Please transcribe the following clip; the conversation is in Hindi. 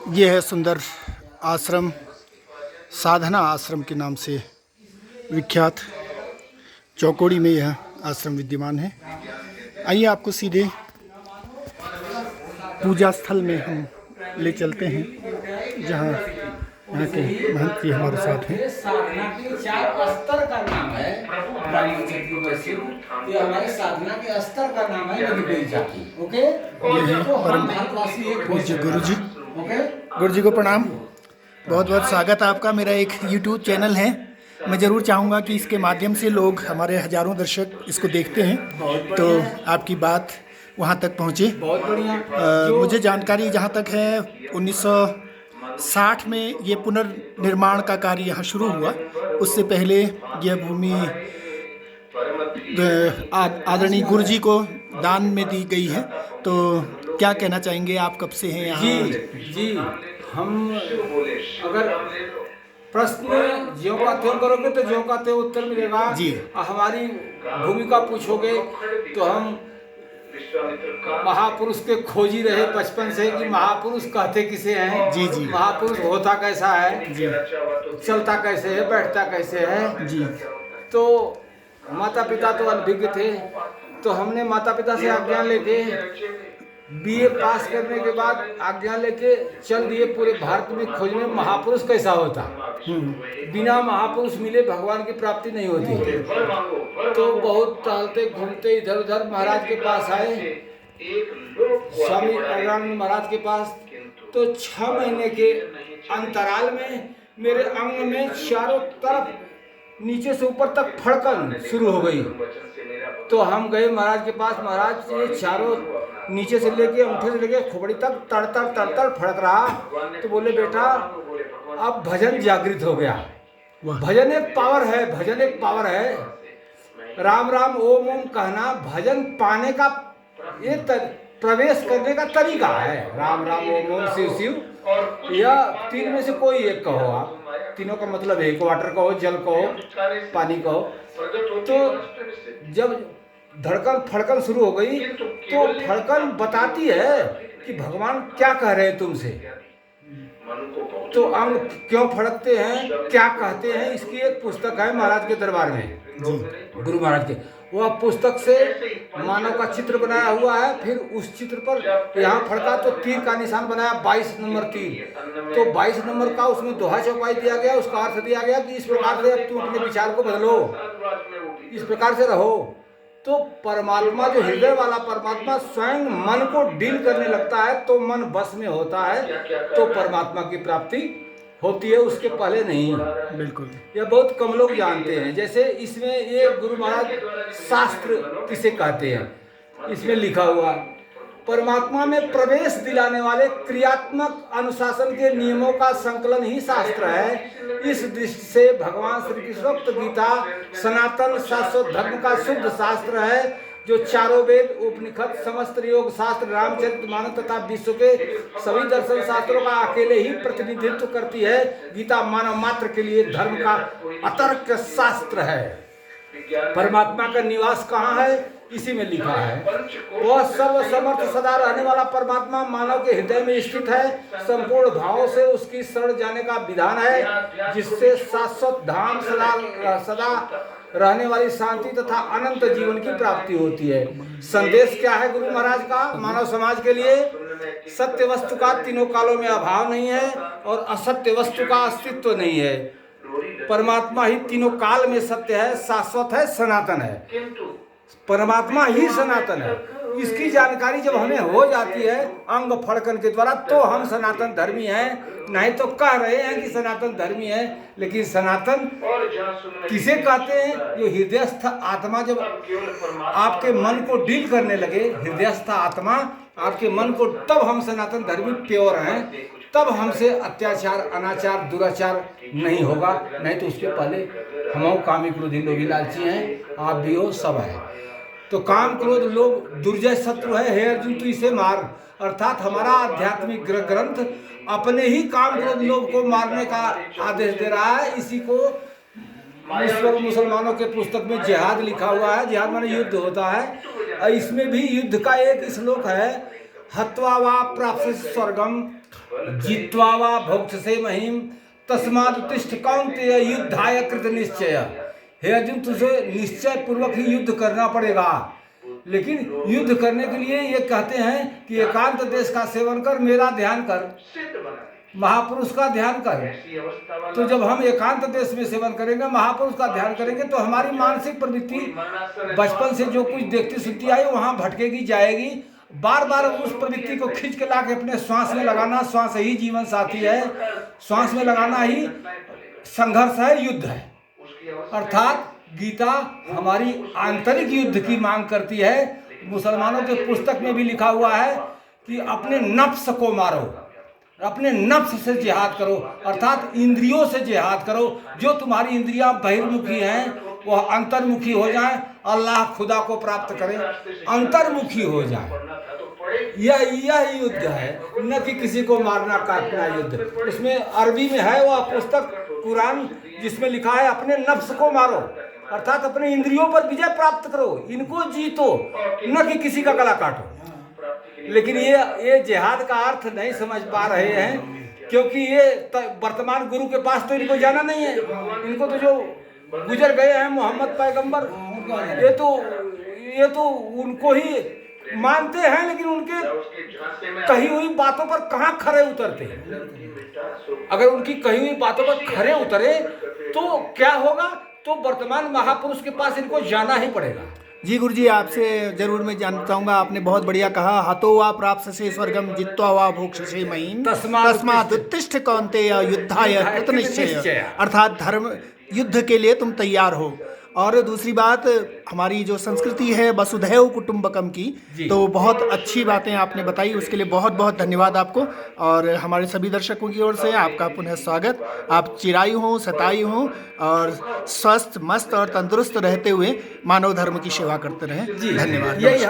ये है सुंदर आश्रम, साधना आश्रम के नाम से विख्यात। चौकोड़ी में यह आश्रम विद्यमान है। आइए आपको सीधे पूजा स्थल में हम ले चलते हैं, जहाँ यहाँ के महंत जी हमारे साथ हैं। साधना के 4 स्तर का नाम है ये हमारे साधना के स्तर का नाम है। ओके, ये है परम पूज्य गुरु जी। गुरु जी को प्रणाम। बहुत बहुत स्वागत है आपका। मेरा एक यूट्यूब चैनल है। मैं ज़रूर चाहूँगा कि इसके माध्यम से लोग, हमारे हजारों दर्शक इसको देखते हैं, तो आपकी बात वहाँ तक पहुँचे। बहुत बढ़िया। मुझे जानकारी जहाँ तक है 1960 में ये पुनर्निर्माण का कार्य यहाँ शुरू हुआ। उससे पहले यह भूमि आदरणीय गुरु जी को दान में दी गई है। तो क्या कहना चाहेंगे आप, कब से हैं यहाँ? जी, हम अगर प्रश्न ज्यों का त्यों करोगे तो ज्यों का त्यों उत्तर मिलेगा जी। हमारी भूमिका पूछोगे तो हम महापुरुष के खोजी रहे बचपन से कि महापुरुष कहते किसे हैं। जी जी। महापुरुष होता कैसा है जी चलता कैसे है, बैठता कैसे है। जी। तो माता पिता तो अनभिज्ञ थे, तो हमने माता पिता से आज्ञा लेके बीए पास करने के बाद आज्ञा लेके चल दिए पूरे भारत में खोजने महापुरुष कैसा होता। बिना महापुरुष मिले भगवान की प्राप्ति नहीं होती। तो बहुत टहलते घूमते इधर उधर महाराज के पास आए, स्वामी अग्रवाल महाराज के पास। तो 6 महीने के अंतराल में मेरे अंग में चारों तरफ नीचे से ऊपर तक फड़कन शुरू हो गई। तो हम गए महाराज के पास। महाराज ये चारों नीचे से लेके अंगूठे से लेके खोपड़ी तक तड़ फड़क रहा। तो बोले बेटा अब भजन जागृत हो गया। भजन एक पावर है, भजन एक पावर है। राम राम ओम ओम कहना भजन पाने का ये प्रवेश करने का तरीका है। राम राम ओम ओम शिव शिव, या 3 में से कोई एक कहो। आप तीनों का मतलब है, वाटर कहो, जल कहो, पानी कहो। तो जब धड़कन फड़कन शुरू हो गई तो फड़कन बताती है कि भगवान क्या कह रहे हैं तुमसे। तो अंग क्यों फड़कते हैं, क्या कहते हैं, इसकी एक पुस्तक है महाराज के दरबार में, गुरु महाराज के। वह पुस्तक से मानव का चित्र बनाया हुआ है। फिर उस चित्र पर यहाँ फड़का तो तीर का निशान बनाया, 22 नंबर तीर। तो 22 नंबर का उसमें दोहा चौपाई दिया गया। उसका अर्थ दिया गया कि इस प्रकार से अब तुम अपने विचार को बदलो, इस प्रकार से रहो। तो परमात्मा, जो हृदय वाला परमात्मा स्वयं मन को डील करने लगता है तो मन बस में होता है, तो परमात्मा की प्राप्ति होती है, उसके पहले नहीं। बिल्कुल। यह बहुत कम लोग जानते हैं। जैसे इसमें ये गुरु महाराज शास्त्र किसे कहते हैं, इसमें लिखा हुआ परमात्मा में प्रवेश दिलाने वाले क्रियात्मक अनुशासन के नियमों का संकलन ही शास्त्र है। इस दृष्टि से भगवान श्री कृष्णोक्त गीता सनातन शाश्वत धर्म का शुद्ध शास्त्र है, जो चारों वेद, उपनिषद, समस्त योग शास्त्र, रामचरितमानस तथा विश्व के सभी दर्शन शास्त्रों का अकेले ही प्रतिनिधित्व करती है। गीता मानव मात्र के लिए धर्म का अतर्क शास्त्र है। परमात्मा का निवास कहाँ है, इसी में लिखा है। वह सर्वसमर्थ सदा रहने वाला परमात्मा मानव के हृदय में स्थित है। संपूर्ण भावों से उसकी शरण जाने का विधान है, जिससे शाश्वत धाम सदा रहने वाली शांति तथा अनंत जीवन की प्राप्ति होती है। संदेश क्या है गुरु महाराज का मानव समाज के लिए? सत्य वस्तु का तीनों कालों में अभाव नहीं है और असत्य वस्तु का अस्तित्व नहीं है। परमात्मा ही तीनों काल में सत्य है, शाश्वत है, सनातन है। परमात्मा ही सनातन है। इसकी जानकारी जब हमें हो जाती है अंग फड़कन के द्वारा, तो हम सनातन धर्मी हैं। नहीं तो कह रहे हैं कि सनातन धर्मी है, लेकिन सनातन किसे कहते हैं? जो हृदयस्थ आत्मा जब आपके मन को डील करने लगे, हृदयस्थ आत्मा आपके मन को, तब हम सनातन धर्मी प्योर हैं। तब हमसे अत्याचार, अनाचार, दुराचार नहीं होगा। नहीं तो उसके पहले हम कामी क्रोधी लोभी लालची हैं, आप भी हो, सब है। तो काम क्रोध लोभ दुर्जय शत्रु है, हे अर्जुन तू इसे मार। अर्थात हमारा आध्यात्मिक ग्रंथ अपने ही काम क्रोध लोभ को मारने का आदेश दे रहा है। इसी को मुसलमानों के पुस्तक में जिहाद लिखा हुआ है। जिहाद माने युद्ध होता है। इसमें भी युद्ध का एक श्लोक है, हत्वा वा प्राप्त स्वर्गम जित्वा वा भोक्ष्यसे महीम तस्मादुत्तिष्ठ कौन्तेय युद्धाय कृत निश्चय। हे अर्जुन, तुझे निश्चय पूर्वक ही युद्ध करना पड़ेगा। लेकिन युद्ध करने के लिए ये कहते हैं कि एकांत देश का सेवन कर, मेरा ध्यान कर, महापुरुष का ध्यान कर। तो जब हम एकांत देश में सेवन करेंगे, महापुरुष का ध्यान करेंगे, तो हमारी मानसिक प्रवृत्ति बचपन से जो कुछ देखती सुनती आई वहां भटकेगी जाएगी। बार बार उस प्रवृत्ति को खींच के लाके अपने श्वास में लगाना, श्वास ही जीवन साथी है, श्वास में लगाना ही संघर्ष है, युद्ध है। अर्थात गीता हमारी आंतरिक युद्ध की मांग करती है। मुसलमानों के पुस्तक में भी लिखा हुआ है कि अपने नफ्स को मारो, अपने नफ्स से जिहाद करो, अर्थात इंद्रियों से जिहाद करो। जो तुम्हारी इंद्रियां बहिर्मुखी हैं वह अंतर्मुखी हो जाए, अल्लाह खुदा को प्राप्त करें, अंतर्मुखी हो जाए। यह युद्ध है, न कि किसी को मारना काटना युद्ध। उसमें अरबी में है वह पुस्तक कुरान, जिसमें लिखा है अपने नफ्स को मारो, अर्थात अपने इंद्रियों पर विजय प्राप्त करो, इनको जीतो, न कि किसी का गला काटो। लेकिन ये जिहाद का अर्थ नहीं समझ पा रहे हैं, क्योंकि ये वर्तमान गुरु के पास तो इनको जाना नहीं है। इनको तो जो गुजर गए हैं मोहम्मद पैगंबर, ये तो उनको ही मानते हैं, लेकिन उनके कही हुई बातों पर कहाँ खरे उतरते हैं। अगर उनकी कही हुई बातों पर खरे उतरे तो क्या होगा? तो वर्तमान महापुरुष के पास इनको जाना ही पड़ेगा। जी गुरुजी, आपसे जरूर मैं जानना चाहूंगा। आपने बहुत बढ़िया कहा, हतो वा प्राप्स्यसे स्वर्गम जित्वा वा भोक्ष्यसे महीम तस्मादुत्तिष्ठ कौन्तेय युद्धाय कृत निश्चय। अर्थात धर्म युद्ध के लिए तुम तैयार हो। और दूसरी बात, हमारी जो संस्कृति है वसुधैव कुटुंबकम की, तो बहुत अच्छी बातें आपने बताई, उसके लिए बहुत बहुत धन्यवाद आपको। और हमारे सभी दर्शकों की ओर से आपका पुनः स्वागत। आप चिरायु हों, शतायु हों और स्वस्थ, मस्त और तंदुरुस्त रहते हुए मानव धर्म की सेवा करते रहें। धन्यवाद।